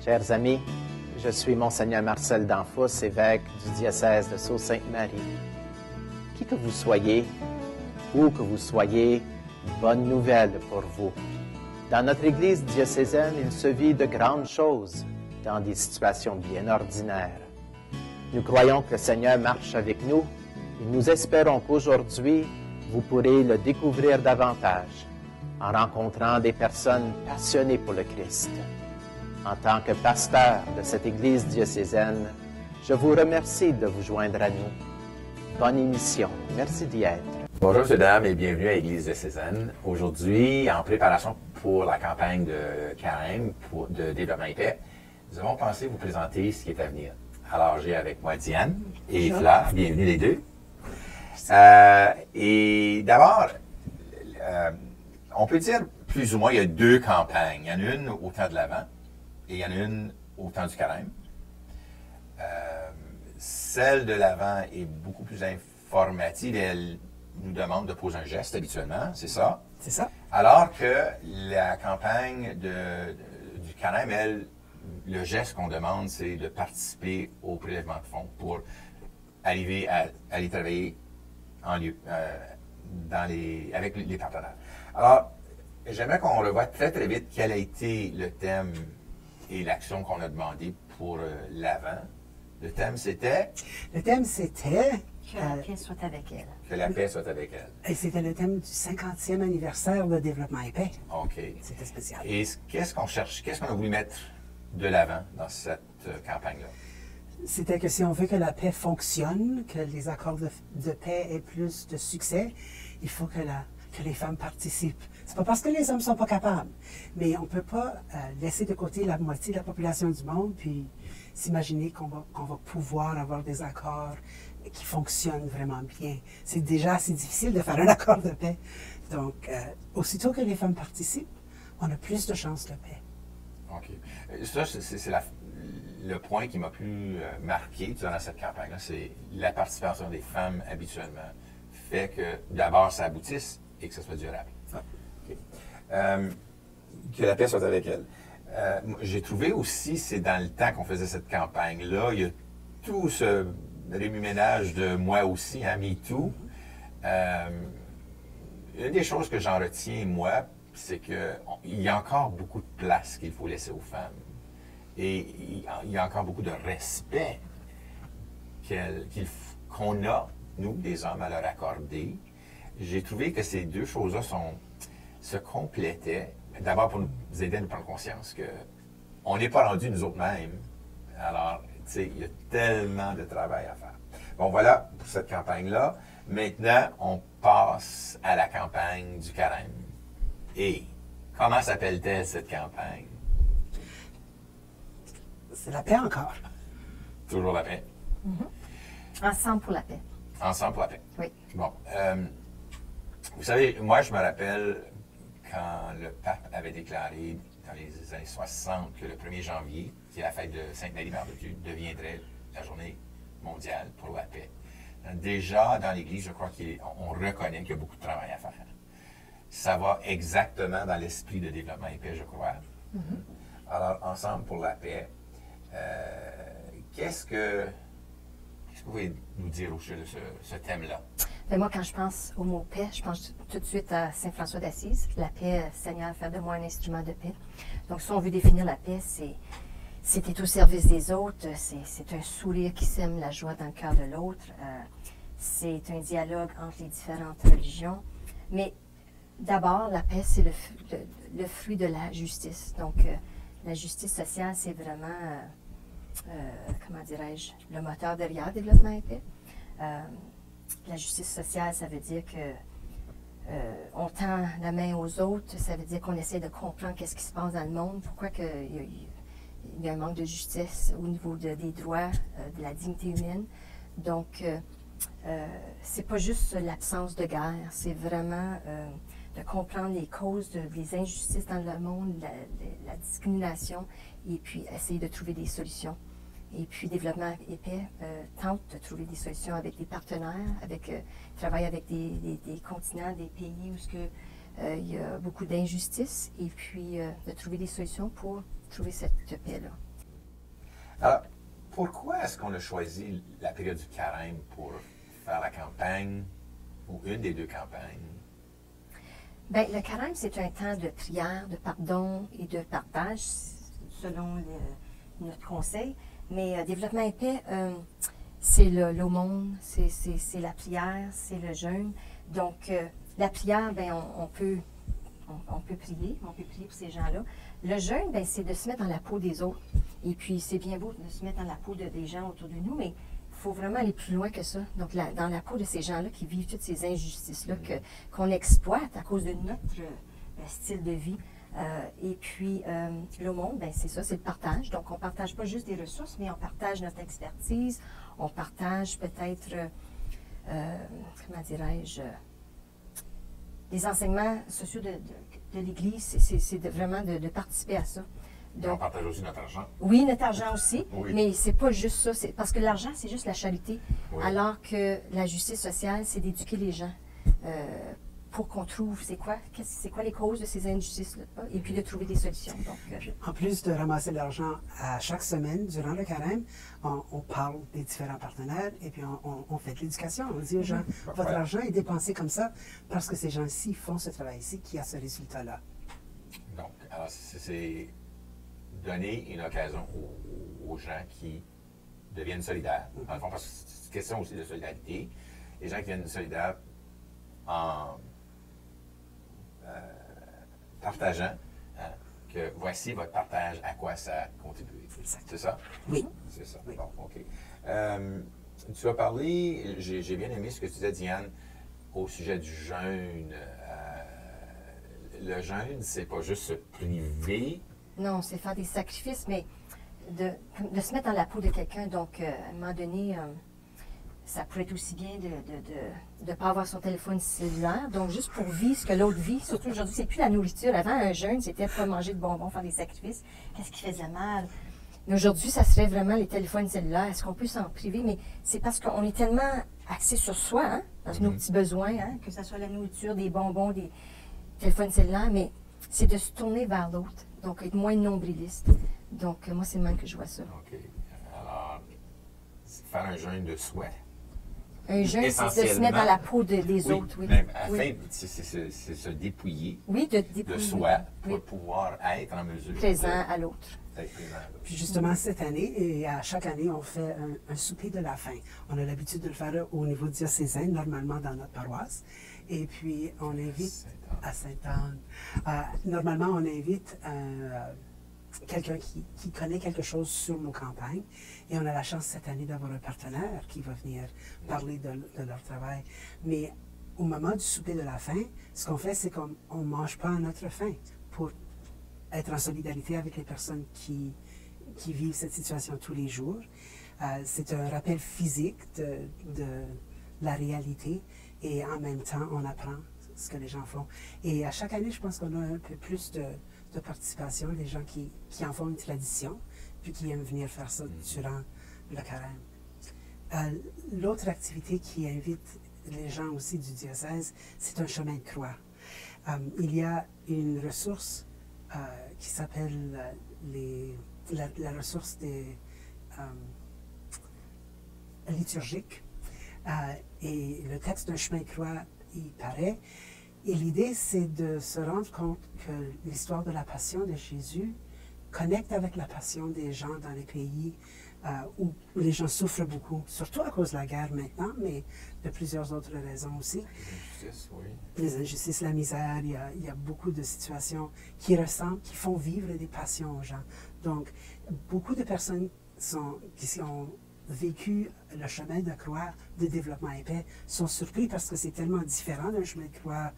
Chers amis, je suis Monseigneur Marcel Danfous, évêque du diocèse de Sault-Sainte-Marie. Qui que vous soyez, où que vous soyez, bonne nouvelle pour vous. Dans notre Église diocésaine, il se vit de grandes choses dans des situations bien ordinaires. Nous croyons que le Seigneur marche avec nous et nous espérons qu'aujourd'hui, vous pourrez le découvrir davantage en rencontrant des personnes passionnées pour le Christ. En tant que pasteur de cette Église diocésaine, je vous remercie de vous joindre à nous. Bonne émission. Merci d'y être. Bonjour, mesdames, dames, et bienvenue à l'Église diocésaine. Aujourd'hui, en préparation pour la campagne de carême de développement et paix, nous avons pensé vous présenter ce qui est à venir. Alors, j'ai avec moi Diane et Flav. Bienvenue les deux. Et d'abord, on peut dire plus ou moins, il y a deux campagnes. Il y en a une au temps de l'Avent et il y en a une au temps du carême. Celle de l'Avent est beaucoup plus informative et elle nous demande de poser un geste habituellement, c'est ça? C'est ça. Alors que la campagne du carême, elle, le geste qu'on demande, c'est de participer au prélèvement de fonds pour arriver à aller travailler en lieu, avec les partenaires. Alors, j'aimerais qu'on revoie très très vite quel a été le thème et l'action qu'on a demandé pour l'Avent. Le thème, c'était? Le thème, c'était... Que la paix soit avec elle. Que la paix soit avec elle. Et c'était le thème du 50e anniversaire de développement et paix. OK. C'était spécial. Et qu'est-ce qu'on cherche, qu'est-ce qu'on a voulu mettre de l'avant dans cette campagne-là? C'était que si on veut que la paix fonctionne, que les accords de paix aient plus de succès, il faut que les femmes participent. C'est pas parce que les hommes sont pas capables, mais on peut pas laisser de côté la moitié de la population du monde puis s'imaginer qu'on va pouvoir avoir des accords qui fonctionnent vraiment bien. C'est déjà assez difficile de faire un accord de paix. Donc, aussitôt que les femmes participent, on a plus de chances de paix. OK. Ça, c'est le point qui m'a plus marqué durant cette campagne-là, c'est la participation des femmes habituellement fait que d'abord ça aboutisse et que ce soit durable. Okay. Que la paix soit avec elle. J'ai trouvé aussi, c'est dans le temps qu'on faisait cette campagne-là, il y a tout ce remue-ménage de moi aussi, hein, MeToo. Une des choses que j'en retiens, moi, c'est qu'il y a encore beaucoup de place qu'il faut laisser aux femmes. Et il y a encore beaucoup de respect qu'on a, nous, les hommes, à leur accorder. J'ai trouvé que ces deux choses-là se complétaient. D'abord, pour nous aider à nous prendre conscience qu'on n'est pas rendu nous autres mêmes. Alors, tu sais, il y a tellement de travail à faire. Bon, voilà pour cette campagne-là. Maintenant, on passe à la campagne du carême. Et comment s'appelle-t-elle cette campagne? C'est la paix encore. Toujours la paix. Mm-hmm. Ensemble pour la paix. Ensemble pour la paix. Oui. Bon. Vous savez, moi, je me rappelle quand le pape avait déclaré dans les années 60 que le 1er janvier, qui est la fête de Sainte-Marie-Mère de Dieu, deviendrait la journée mondiale pour la paix. Déjà, dans l'Église, je crois qu'on reconnaît qu'il y a beaucoup de travail à faire. Ça va exactement dans l'esprit de développement et paix, je crois. Mm-hmm. Alors, ensemble pour la paix, qu'est-ce que vous pouvez nous dire au sujet de ce thème-là? Ben moi, quand je pense au mot paix, je pense tout de suite à Saint François d'Assise. La paix, Seigneur, fais de moi un instrument de paix. Donc, si on veut définir la paix, c'était au service des autres, c'est un sourire qui sème la joie dans le cœur de l'autre, c'est un dialogue entre les différentes religions. Mais d'abord, la paix, c'est le fruit de la justice. Donc, la justice sociale, c'est vraiment, comment dirais-je, le moteur derrière le développement et paix. La justice sociale, ça veut dire que on tend la main aux autres, ça veut dire qu'on essaie de comprendre qu'est-ce qui se passe dans le monde, pourquoi il y a un manque de justice au niveau des droits, de la dignité humaine. Donc, c'est pas juste l'absence de guerre, c'est vraiment de comprendre les causes des injustices dans le monde, la discrimination, et puis essayer de trouver des solutions. Et puis, Développement et Paix tente de trouver des solutions avec des partenaires, travaille avec des continents, des pays où il y a beaucoup d'injustices, et puis de trouver des solutions pour trouver cette paix-là. Alors, pourquoi est-ce qu'on a choisi la période du carême pour faire la campagne, ou une des deux campagnes? Bien, le carême, c'est un temps de prière, de pardon et de partage, selon notre conseil. Mais développement et paix, c'est l'aumône, c'est la prière, c'est le jeûne. Donc, la prière, bien, on peut prier pour ces gens-là. Le jeûne, bien, c'est de se mettre dans la peau des autres. Et puis, c'est bien beau de se mettre dans la peau des gens autour de nous, mais il faut vraiment aller plus loin que ça. Donc, dans la peau de ces gens-là qui vivent toutes ces injustices-là qu'on exploite à cause de notre style de vie. Et puis, l'aumône, bien, c'est ça, c'est le partage. Donc, on ne partage pas juste des ressources, mais on partage notre expertise. On partage peut-être, comment dirais-je, les enseignements sociaux de l'Église. C'est vraiment de participer à ça. Donc, on partage aussi notre argent. Oui, notre argent aussi, Oui. mais c'est pas juste ça. Parce que l'argent, c'est juste la charité. Oui. Alors que la justice sociale, c'est d'éduquer les gens pour qu'on trouve c'est quoi les causes de ces injustices-là, et puis de trouver des solutions. Donc, En plus de ramasser de l'argent à chaque semaine durant le carême, on parle des différents partenaires et puis on fait de l'éducation. On dit aux gens, votre argent est dépensé comme ça parce que ces gens-ci font ce travail-ci qui a ce résultat-là. Donc, alors, c'est donner une occasion aux gens qui deviennent solidaires. Dans le fond, parce que c'est une question aussi de solidarité. Les gens qui deviennent solidaires en partageant que voici votre partage, à quoi ça a contribué. C'est ça? Oui. C'est ça. Oui. Bon, OK. Tu as parlé, j'ai bien aimé ce que tu disais, Diane, au sujet du jeûne. Le jeûne, c'est pas juste se priver. non, c'est faire des sacrifices, mais de se mettre dans la peau de quelqu'un. Donc, à un moment donné, ça pourrait être aussi bien de ne pas avoir son téléphone cellulaire. Donc, juste pour vivre ce que l'autre vit. Surtout aujourd'hui, c'est plus la nourriture. Avant, un jeûne, c'était pas manger de bonbons, faire des sacrifices. Qu'est-ce qui faisait mal? Mais aujourd'hui, ça serait vraiment les téléphones cellulaires. Est-ce qu'on peut s'en priver? Mais c'est parce qu'on est tellement axé sur soi, hein, dans nos petits besoins, hein, que ce soit la nourriture, des bonbons, des téléphones cellulaires, mais c'est de se tourner vers l'autre. Donc, être moins nombriliste. Donc, moi, c'est le même que je vois ça. OK. Alors, c'est faire un jeûne de soi. Un jeûne, c'est de se mettre dans la peau des autres, oui. Mais afin, Oui. c'est se dépouiller Oui, de de dépouiller. soi pour Oui. pouvoir être en mesure Présent à l'autre. d'être présent à l'autre. Puis justement, cette année, et à chaque année, on fait un souper de la faim. On a l'habitude de le faire au niveau diocésain, normalement dans notre paroisse. Et puis, on invite à Sainte-Anne. Normalement, on invite quelqu'un qui connaît quelque chose sur nos campagnes. Et on a la chance cette année d'avoir un partenaire qui va venir parler de leur travail. Mais au moment du souper de la faim, ce qu'on fait, c'est qu'on ne mange pas à notre faim pour être en solidarité avec les personnes qui vivent cette situation tous les jours. C'est un rappel physique de la réalité et en même temps, on apprend ce que les gens font. Et à chaque année, je pense qu'on a un peu plus de participation, des gens qui en font une tradition, puis qui aiment venir faire ça durant le carême. L'autre activité qui invite les gens aussi du diocèse, c'est un chemin de croix. Il y a une ressource qui s'appelle la ressource des liturgiques. Et le texte d'un chemin de croix y paraît. Et l'idée, c'est de se rendre compte que l'histoire de la passion de Jésus connecte avec la passion des gens dans les pays où les gens souffrent beaucoup, surtout à cause de la guerre maintenant, mais de plusieurs autres raisons aussi. Les injustices, oui. Les injustices, la misère, il y a beaucoup de situations qui ressemblent, qui font vivre des passions aux gens. Donc, beaucoup de personnes qui ont vécu le chemin de croix de développement et paix sont surpris parce que c'est tellement différent d'un chemin de croix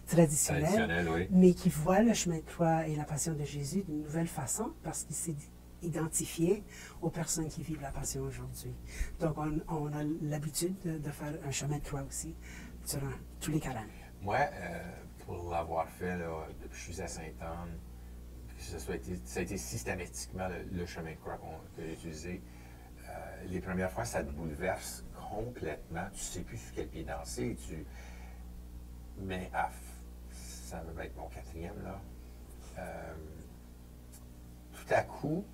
traditionnel, Oui. mais qui voient le chemin de croix et la passion de Jésus d'une nouvelle façon parce qu'il s'est identifié aux personnes qui vivent la passion aujourd'hui. Donc, on a l'habitude de faire un chemin de croix aussi durant tous les carêmes. Moi, pour l'avoir fait là, depuis que je suis à Sainte-Anne, ça a été systématiquement le chemin de croix que j'ai utilisé. Les premières fois, ça te bouleverse complètement. Tu ne sais plus sur quel pied danser. Mais ça va être mon quatrième, là. Tout à coup,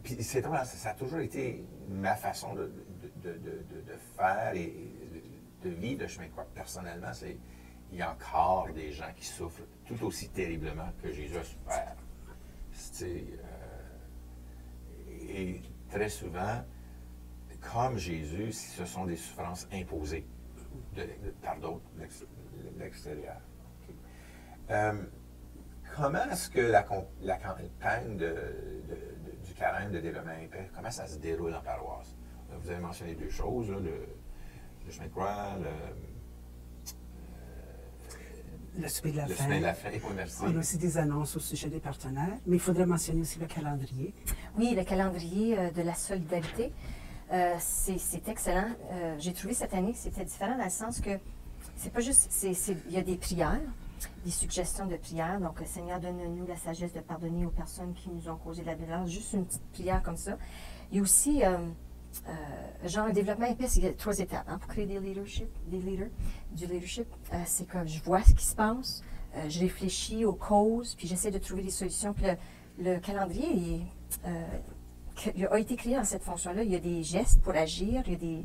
Puis c'est drôle, hein, ça a toujours été ma façon de faire et de vivre le chemin de croix. Personnellement, il y a encore des gens qui souffrent tout aussi terriblement que Jésus a souffert. Et très souvent, comme Jésus, ce sont des souffrances imposées par d'autres de l'extérieur. Okay. Comment est-ce que la campagne du carême de développement épais, comment ça se déroule en paroisse? Vous avez mentionné deux choses, là, le chemin de croix, le souper de la le fin. souper de la fin, oui, merci. On a aussi des annonces au sujet des partenaires, mais il faudrait mentionner aussi le calendrier. Oui, le calendrier de la solidarité, c'est excellent. J'ai trouvé cette année que c'était différent dans le sens que c'est pas juste, il y a des prières, des suggestions de prières. Donc, Seigneur, donne-nous la sagesse de pardonner aux personnes qui nous ont causé de la douleur. Juste une petite prière comme ça. Il y a aussi, genre, un développement épais, il y a 3 étapes pour créer du leadership. C'est que je vois ce qui se passe, je réfléchis aux causes, puis j'essaie de trouver des solutions. Puis le calendrier il a été créé dans cette fonction-là. Il y a des gestes pour agir, il y a des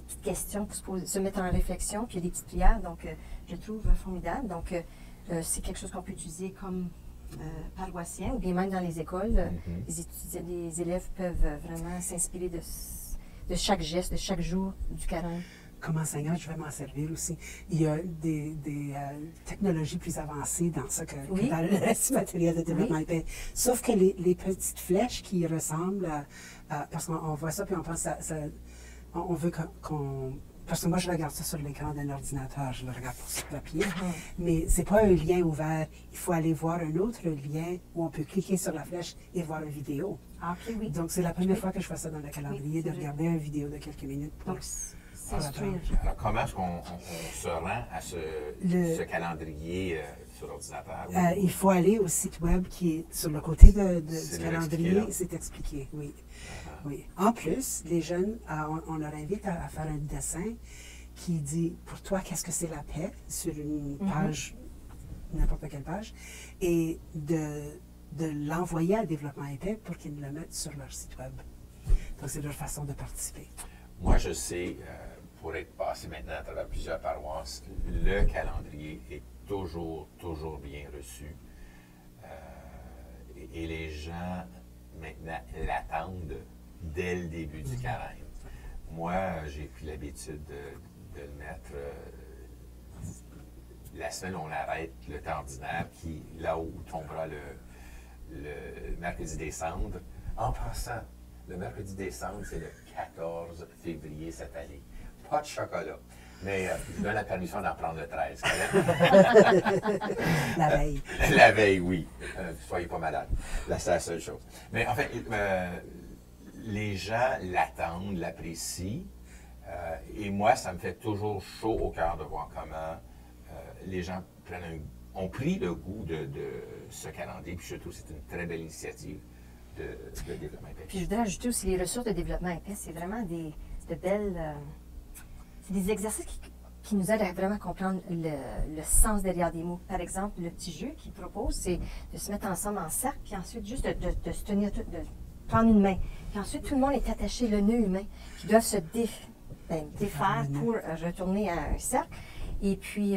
petites questions pour se mettre en réflexion, puis il y a des petites prières. Donc, je le trouve formidable. Donc, c'est quelque chose qu'on peut utiliser comme paroissien, ou bien même dans les écoles. Les élèves peuvent vraiment s'inspirer de chaque geste, de chaque jour du carême. Comme enseignant, je vais m'en servir aussi. Il y a des technologies plus avancées dans ça que dans le reste du matériel de développement épais. Sauf que les petites flèches qui ressemblent à parce qu'on voit ça, puis on pense on veut qu'on... Parce que moi, je regarde ça sur l'écran d'un ordinateur, je le regarde sur papier, mais c'est pas un lien ouvert. Il faut aller voir un autre lien où on peut cliquer sur la flèche et voir une vidéo. Ah, okay, oui. Donc, c'est la première fois que je fais ça dans le calendrier, de regarder une vidéo de quelques minutes. Donc, alors, comment est-ce qu'on se rend à ce calendrier sur l'ordinateur? Il faut aller au site web qui est sur le côté du calendrier, c'est expliqué, oui. Oui. En plus, les jeunes, on leur invite à faire un dessin qui dit, pour toi, qu'est-ce que c'est la paix, sur une page, n'importe quelle page, et de l'envoyer à Développement épais pour qu'ils le mettent sur leur site web. Donc, c'est leur façon de participer. Moi, je sais, pour être passé maintenant à travers plusieurs paroisses, le calendrier est toujours bien reçu. Et les gens, maintenant, l'attendent dès le début du carême. Moi, j'ai pris l'habitude de le mettre la semaine où on arrête le temps ordinaire, là où tombera le mercredi décembre. En passant, le mercredi décembre, c'est le 14 février cette année. Pas de chocolat. Mais je donne la permission d'en prendre le 13. La veille. La veille, oui. Soyez pas malade. C'est la seule chose. Mais en fait, les gens l'attendent, l'apprécient. Et moi, ça me fait toujours chaud au cœur de voir comment les gens ont pris le goût de ce calendrier. Puis je trouve que c'est une très belle initiative de développement épais. Puis je voudrais ajouter aussi les ressources de développement épais. C'est vraiment de belles... c'est des exercices qui nous aident à vraiment comprendre le sens derrière des mots. Par exemple, le petit jeu qu'il propose, c'est de se mettre ensemble en cercle, puis ensuite juste de se tenir, de prendre une main. Puis ensuite, tout le monde est attaché, le nœud humain, qui doivent se défaire pour retourner à un cercle. Et puis,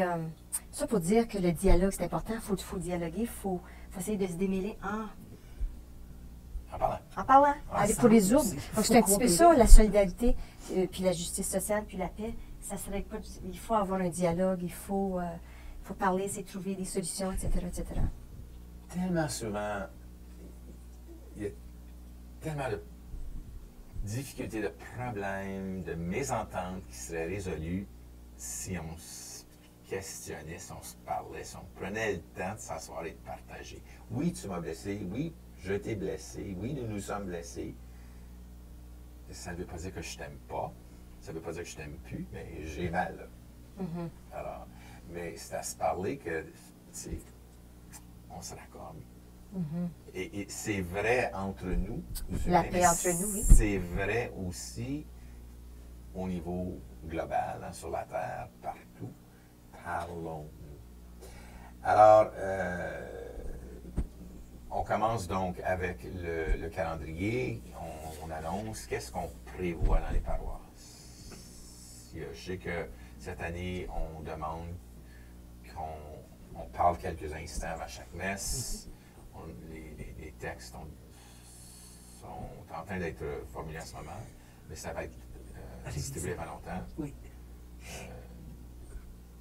ça pour dire que le dialogue, c'est important. Il faut dialoguer, il faut essayer de se démêler en parlant. Aller pour les autres. Donc, c'est un petit peu ça, la solidarité, puis la justice sociale, puis la paix. Ça serait pas. Il faut avoir un dialogue, il faut parler, c'est trouver des solutions, etc., etc. Tellement souvent, il y a tellement de difficultés, de problèmes, de mésententes qui seraient résolues si on se questionnait, si on se parlait, si on prenait le temps de s'asseoir et de partager. Oui, tu m'as blessé, oui, je t'ai blessé, oui, nous nous sommes blessés. Ça ne veut pas dire que je t'aime pas, ça ne veut pas dire que je t'aime plus, mais j'ai mal. Alors, mais c'est à se parler que, on se raccorde. Et c'est vrai entre nous. La paix entre nous, oui. C'est vrai aussi au niveau global, sur la Terre, partout. Parlons-nous. Alors, On commence donc avec le calendrier. On annonce qu'est-ce qu'on prévoit dans les paroisses. Je sais que cette année, on demande qu'on parle quelques instants avant chaque messe. Les textes sont en train d'être formulés en ce moment, mais ça va être distribué avant longtemps. Oui.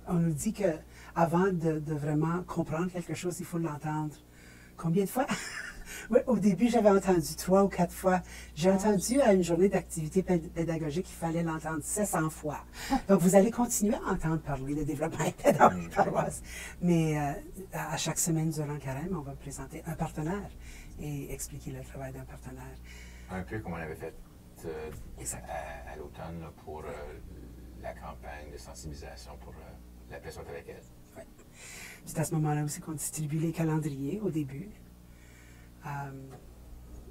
On nous dit qu'avant de vraiment comprendre quelque chose, il faut l'entendre. Combien de fois? Oui, au début, j'avais entendu 3 ou 4 fois. J'ai entendu à une journée d'activité pédagogique qu'il fallait l'entendre 700 fois. Donc, vous allez continuer à entendre parler de développement épais dans les paroisses. Mais à chaque semaine durant le carême, on va présenter un partenaire et expliquer le travail d'un partenaire. Un peu comme on avait fait à l'automne pour la campagne de sensibilisation pour la paix soit avec elle. Oui. C'est à ce moment-là aussi qu'on distribue les calendriers au début.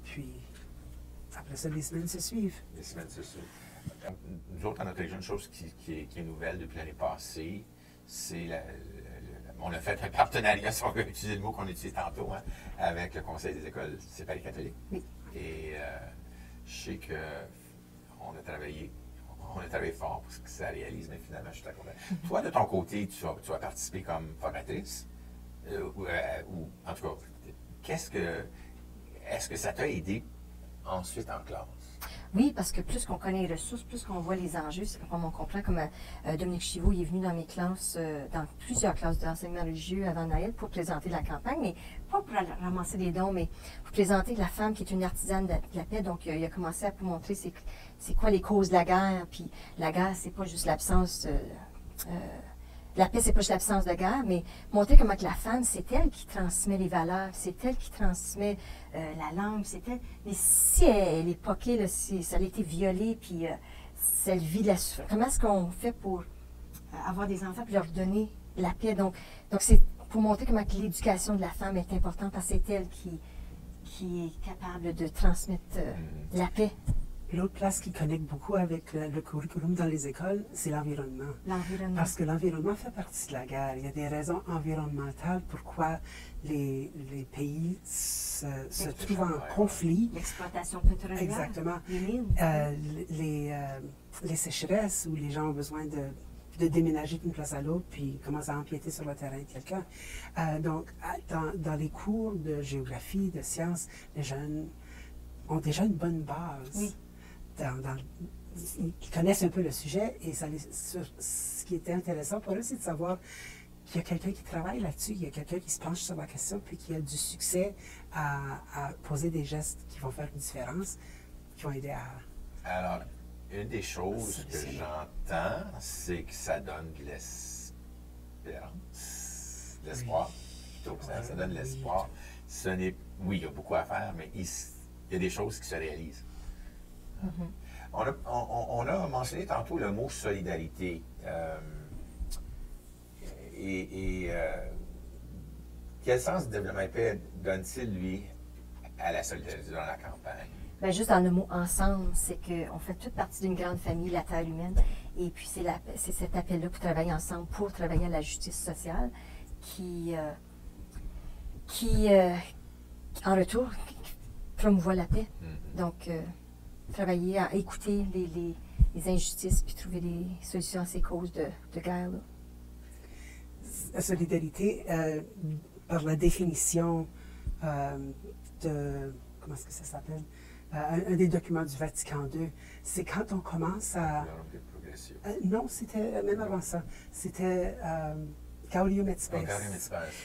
Puis, après ça, les semaines se suivent. Les semaines se suivent. Nous autres, on a quelque chose qui est nouvelle depuis l'année passée. C'est on a fait un partenariat, si on veut utiliser le mot qu'on utilise tantôt, hein, avec le Conseil des écoles séparées catholiques. Oui. Et je sais qu'on a travaillé fort pour que ça réalise, mais finalement, je suis d'accord. Toi, de ton côté, tu as participé comme formatrice, ou en tout cas, est-ce que ça t'a aidé ensuite en classe? Oui, parce que plus qu'on connaît les ressources, plus qu'on voit les enjeux, c'est comme on comprend, comme Dominique Chivot, il est venu dans mes classes, dans plusieurs classes d'enseignement religieux avant Noël pour présenter la campagne, mais pas pour ramasser des dons, mais pour présenter la femme qui est une artisane de la paix. Donc, il a commencé à vous montrer c'est quoi les causes de la guerre, puis la guerre, c'est pas juste l'absence... la paix, c'est pas juste l'absence de guerre, mais montrer comment que la femme, c'est elle qui transmet les valeurs, c'est elle qui transmet la langue, c'est elle. Mais si elle est poquée, là, si elle a été violée, puis si elle vit de la souffrance, comment est-ce qu'on fait pour avoir des enfants et leur donner la paix? Donc c'est pour montrer comment que l'éducation de la femme est importante, parce que c'est elle qui est capable de transmettre la paix. L'autre place qui connecte beaucoup avec le curriculum dans les écoles, c'est l'environnement. L'environnement. Parce que l'environnement fait partie de la guerre. Il y a des raisons environnementales pourquoi les pays se trouvent en conflit. L'exploitation pétrolière. Exactement. Les mines. Les sécheresses où les gens ont besoin de déménager d'une place à l'autre puis commencent à empiéter sur le terrain de quelqu'un. Donc, dans les cours de géographie, de sciences, les jeunes ont déjà une bonne base. Oui. Ils connaissent un peu le sujet et ce qui était intéressant pour eux, c'est de savoir qu'il y a quelqu'un qui travaille là-dessus, il y a quelqu'un qui se penche sur la question puis qui a du succès à poser des gestes qui vont faire une différence, qui vont aider à... Alors, une des choses que j'entends, c'est que ça donne de l'espérance, de l'espoir. Plutôt que ça donne de l'espoir. Oui, il y a beaucoup à faire, mais il y a des choses qui se réalisent. On a mentionné tantôt le mot solidarité. Quel sens de développement épais donne-t-il, lui, à la solidarité dans la campagne? Bien, juste dans le mot ensemble, c'est qu'on fait toute partie d'une grande famille, la Terre humaine, et puis c'est cet appel-là pour travailler ensemble, pour travailler à la justice sociale, qui en retour, promouvoit la paix. Donc, travailler à écouter les injustices puis trouver des solutions à ces causes de guerre. Là. La solidarité, par la définition de... Comment est-ce que ça s'appelle? Un des documents du Vatican II, c'est quand on commence à... non, c'était même avant ça. C'était Gaudium et Spes.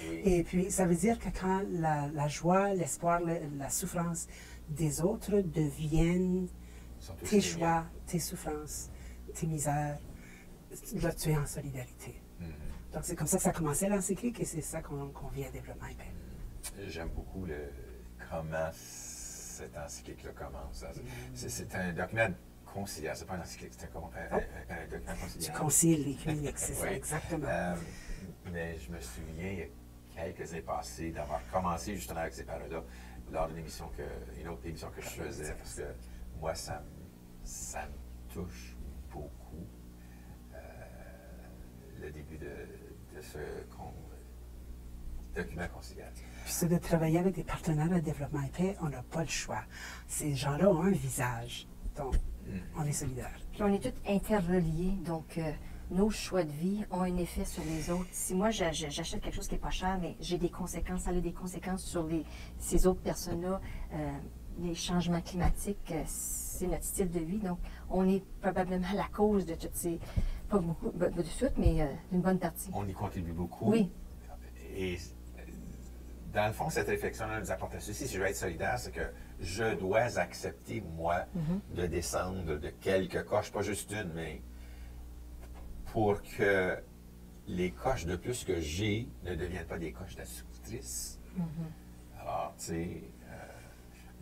Oui. Et puis, ça veut dire que quand la joie, l'espoir, la souffrance des autres deviennent tes joies, tes souffrances, tes misères, là, tu es en solidarité. Donc, c'est comme ça que ça commençait l'encyclique et c'est ça qu'on vient à développement épais. J'aime beaucoup comment cette encyclique-là commence. C'est un document conciliaire, c'est pas une encyclique, c'est un document conciliaire. Tu concilies les cliniques, c'est ça, exactement. Mais je me souviens, il y a quelques années passées, d'avoir commencé justement avec ces paroles-là lors d'une une autre émission que je faisais, parce que moi, ça me touche beaucoup. Le début de ce document conciliatif. Puis c'est de travailler avec des partenaires de développement et paix, on n'a pas le choix. Ces gens-là ont un visage. Donc, on est solidaires. Puis on est tous interreliés, donc nos choix de vie ont un effet sur les autres. Si moi j'achète quelque chose qui n'est pas cher, mais j'ai des conséquences, ça a des conséquences sur ces autres personnes-là. Les changements climatiques, c'est notre style de vie. Donc, on est probablement la cause de toutes ces, pas beaucoup, de suite, mais d'une bonne partie. On y contribue beaucoup. Oui. Et dans le fond, cette réflexion-là nous apporte à ceci. Si je veux être solidaire, c'est que je dois accepter, moi, de descendre de quelques coches, pas juste une, mais pour que les coches de plus que j'ai ne deviennent pas des coches d'assouptrice. Alors, tu sais,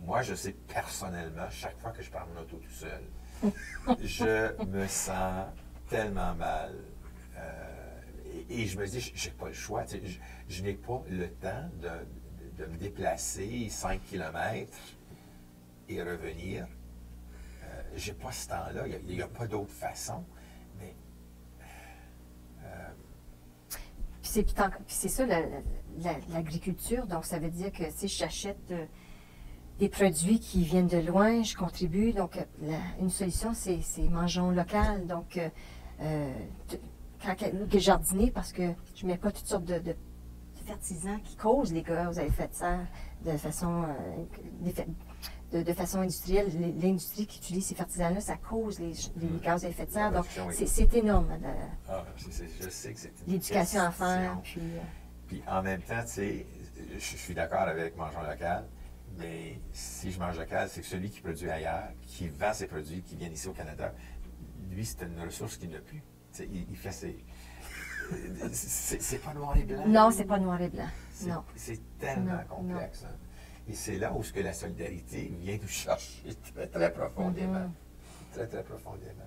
moi, je sais personnellement, chaque fois que je pars mon auto tout seul, je me sens tellement mal. Et je me dis, je n'ai pas le choix. Tu sais, je n'ai pas le temps de me déplacer 5 km et revenir. Je n'ai pas ce temps-là. Il n'y a pas d'autre façon. Mais. Puis c'est ça, l'agriculture. Donc, ça veut dire que si j'achète des produits qui viennent de loin, je contribue. Donc, une solution, c'est mangeons local. Donc, que jardiner, parce que je ne mets pas toutes sortes de fertilisants qui causent les gaz à effet de serre de façon industrielle. L'industrie qui utilise ces fertilisants-là, ça cause les gaz à effet de serre. Donc, c'est énorme. Je sais que c'est l'éducation à faire. Puis en même temps, tu sais, je suis d'accord avec mangeons local, mais si je mange local, c'est que celui qui produit ailleurs, qui vend ses produits, qui viennent ici au Canada, lui, c'est une ressource qu'il n'a plus. Il fait ses. C'est pas noir et blanc. Non, c'est pas noir et blanc. Non. C'est tellement complexe. Hein. Et c'est là où la solidarité vient nous chercher très, très profondément. Très, très profondément.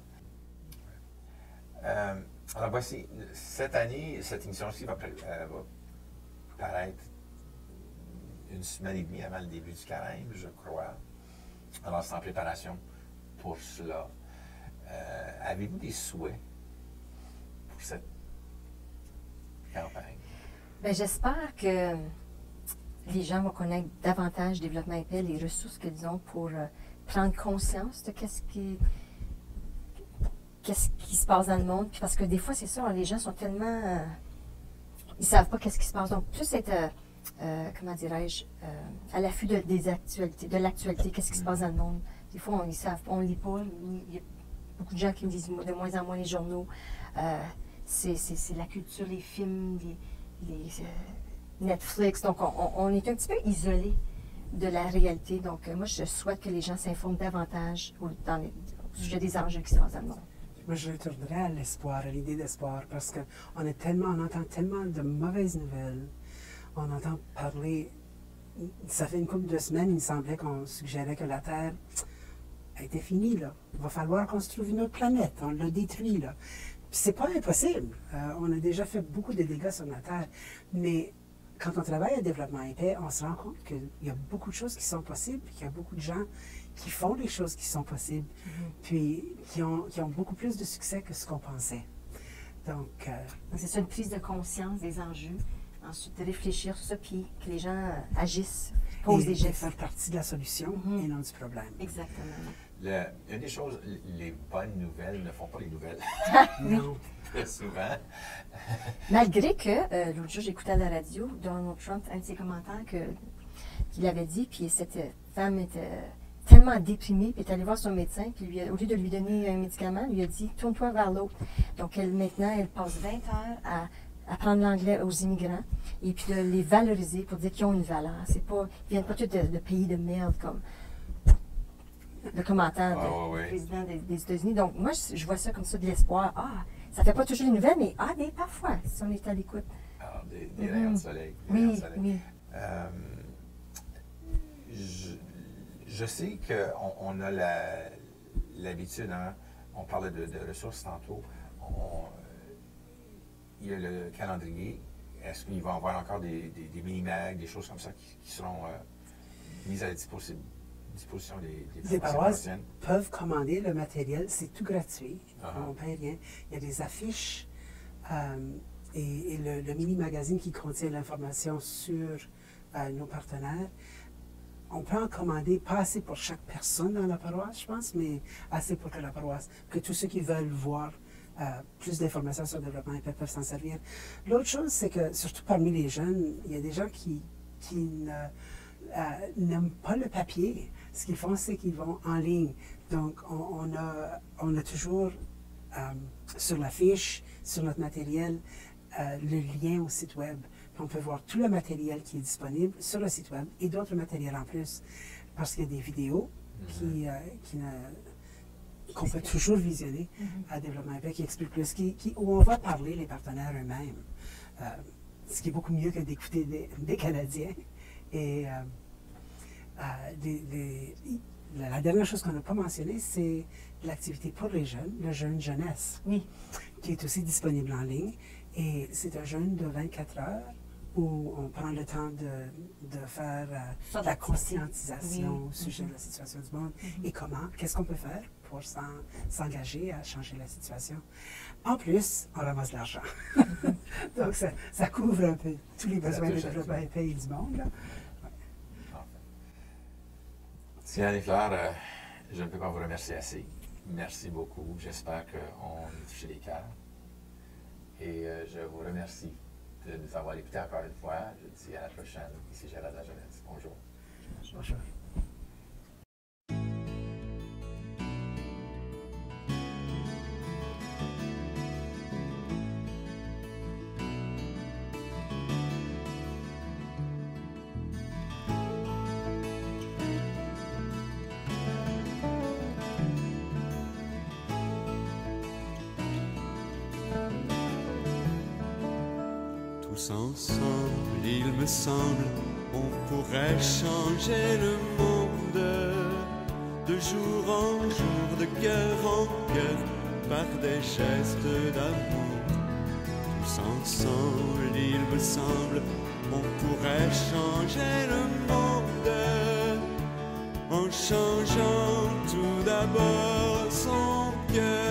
Alors voici, cette année, cette émission-ci va paraître une semaine et demie avant le début du carême, je crois. Alors c'est en préparation pour cela. Avez-vous des souhaits pour cette campagne? Bien, j'espère que les gens vont connaître davantage Développement et Paix, les ressources qu'ils ont pour prendre conscience de qu'est-ce qui se passe dans le monde. Puis parce que des fois, c'est ça, les gens sont tellement... ils ne savent pas qu'est-ce qui se passe. Donc, plus être, comment dirais-je, à l'affût des actualités, de l'actualité, qu'est-ce qui se passe dans le monde. Des fois, ils savent pas, on ne lit pas. Il y a beaucoup de gens qui me disent de moins en moins les journaux. C'est la culture, les films, les Netflix. Donc, on est un petit peu isolé de la réalité. Donc, moi, je souhaite que les gens s'informent davantage au sujet des enjeux qui se passent dans le monde. Moi, je retournerais à l'espoir, à l'idée d'espoir, parce qu'on entend tellement de mauvaises nouvelles. On entend parler. Ça fait une couple de semaines, il me semblait qu'on suggérait que la Terre était finie, là. Il va falloir qu'on se trouve une autre planète. On l'a détruit, là. Puis c'est pas impossible. On a déjà fait beaucoup de dégâts sur la Terre. Mais quand on travaille à Développement et Paix, on se rend compte qu'il y a beaucoup de choses qui sont possibles, puis qu'il y a beaucoup de gens qui font les choses qui sont possibles, puis qui ont beaucoup plus de succès que ce qu'on pensait. Donc, c'est ça, une prise de conscience des enjeux, ensuite de réfléchir sur ça, puis que les gens agissent, posent des gestes. Faire partie de la solution et non du problème. Exactement. Une des choses, les bonnes nouvelles ne font pas les nouvelles. Non. Très souvent. Malgré que, l'autre jour, j'écoutais à la radio, Donald Trump, un de ses commentaires qu'il avait dit, puis cette femme était tellement déprimée, puis est allée voir son médecin, puis au lieu de lui donner un médicament, lui a dit « Tourne-toi vers l'autre ». Donc, maintenant, elle passe 20 heures à apprendre l'anglais aux immigrants et puis de les valoriser pour dire qu'ils ont une valeur. C'est pas, ils viennent pas tous de pays de merde comme le commentaire du président des États-Unis. Donc, moi, je vois ça comme ça, de l'espoir. Ah, ça fait pas toujours les nouvelles, mais parfois, si on est à l'écoute. Alors, des rayons de soleil. Oui. Je sais qu'on a l'habitude, hein, on parlait de ressources tantôt, il y a le calendrier. Est-ce qu'il va y avoir encore des mini-mags, des choses comme ça qui seront mises à la disposition des paroisses peuvent commander le matériel, c'est tout gratuit, on ne paye rien. Il y a des affiches et le mini-magazine qui contient l'information sur nos partenaires. On peut en commander, pas assez pour chaque personne dans la paroisse, je pense, mais assez pour que la paroisse, que tous ceux qui veulent voir plus d'informations sur le développement épais peuvent s'en servir. L'autre chose, c'est que, surtout parmi les jeunes, il y a des gens qui n'aiment pas le papier. Ce qu'ils font, c'est qu'ils vont en ligne. Donc, on a toujours sur la fiche, sur notre matériel, le lien au site web. On peut voir tout le matériel qui est disponible sur le site web et d'autres matériels en plus, parce qu'il y a des vidéos qu'on peut toujours visionner à Développement épais, qui expliquent plus, où on va parler les partenaires eux-mêmes, ce qui est beaucoup mieux que d'écouter des Canadiens. Et la dernière chose qu'on n'a pas mentionnée, c'est l'activité pour les jeunes, le jeûne jeunesse, qui est aussi disponible en ligne. Et c'est un jeûne de 24 heures où on prend le temps de faire la conscientisation au sujet de la situation du monde et qu'est-ce qu'on peut faire pour s'engager à changer la situation. En plus, on ramasse de l'argent. Donc, ça couvre un peu tous les besoins de développement épais du monde. Là. Sylviane et Claire, je ne peux pas vous remercier assez. Merci beaucoup. J'espère qu'on a touché les cœurs. Et je vous remercie de nous avoir écoutés encore une fois. Je vous dis à la prochaine. Ici Gérald La Jeunesse. Bonjour. Bonjour. Tous ensemble, il me semble, on pourrait changer le monde de jour en jour, de cœur en cœur, par des gestes d'amour. Tous ensemble, il me semble, on pourrait changer le monde en changeant tout d'abord son cœur.